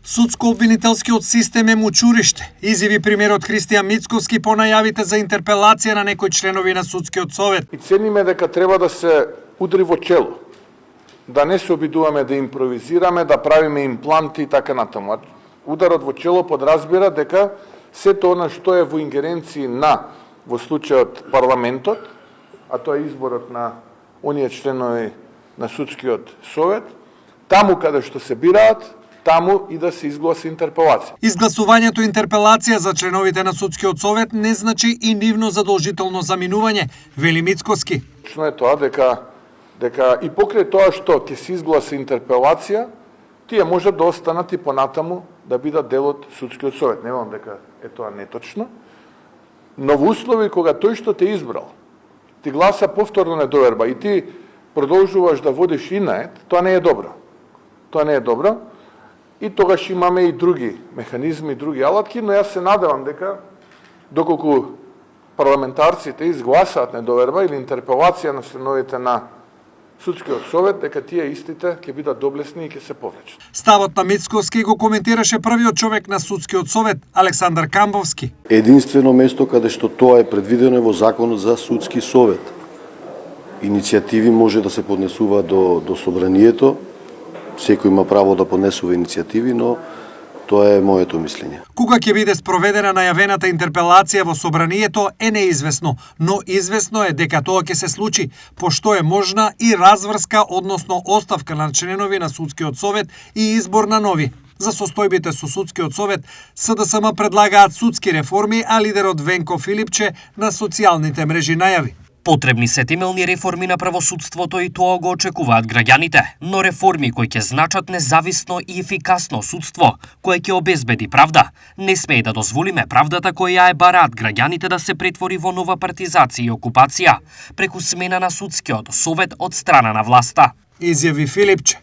Судско-обвинителскиот систем е мучуриште, изјави премиерот Христијан Мицкоски по најавите за интерпелација на некои членови на судскиот совет. И цениме дека треба да се удри во чело, да не се обидуваме да импровизираме, да правиме импланти и така натаму. Ударот во чело подразбира дека сето она што е во ингеренции на, во случајот парламентот, а тоа е изборот на оние членови на судскиот совет, таму каде што се бираат, таму и да се изгласи интерпелација. Изгласувањето интерпелација за членовите на судскиот совет не значи и нивно задолжително заминување, вели Мицкоски. Точно е тоа дека и покрај тоа што ќе се изгласи интерпелација, тие може да останат и понатаму да бидат дел од судскиот совет. Не велам дека е тоа неточно, но во услови кога тој што те избрал, ти гласа повторно недоверба и ти продолжуваш да водиш инает, тоа не е добро. Тоа не е добро. И тогаш имаме и други механизми, други алатки, но јас се надевам дека доколку парламентарците изгласаат недоверба или интерпелација на членовите на судскиот совет, дека тие истите ќе бидат доблесни и ќе се повлечат. Ставот на Мицкоски го коментираше првиот човек на судскиот совет, Александар Камбовски. Единствено место каде што тоа е предвидено е во Законот за судски совет. Иницијативи може да се поднесува до собранието. Секој има право да поднесува иницијативи, но тоа е моето мислење. Кога ќе биде спроведена најавената интерпелација во собранието е неизвестно, но известно е дека тоа ќе се случи, пошто е можна и разврска, односно оставка на членови на судскиот совет и избор на нови. За состојбите со судскиот совет, СДСМ предлагаат судски реформи, а лидерот Венко Филипче на социјалните мрежи најави: потребни се темелни реформи на правосудството и тоа го очекуваат граѓаните, но реформи кои ќе значат независно и ефикасно судство, кое ќе обезбеди правда. Не смее да дозволиме правдата која е бараат граѓаните да се претвори во нова партизација и окупација, преку смена на судскиот совет од страна на власта, изјави Филипче.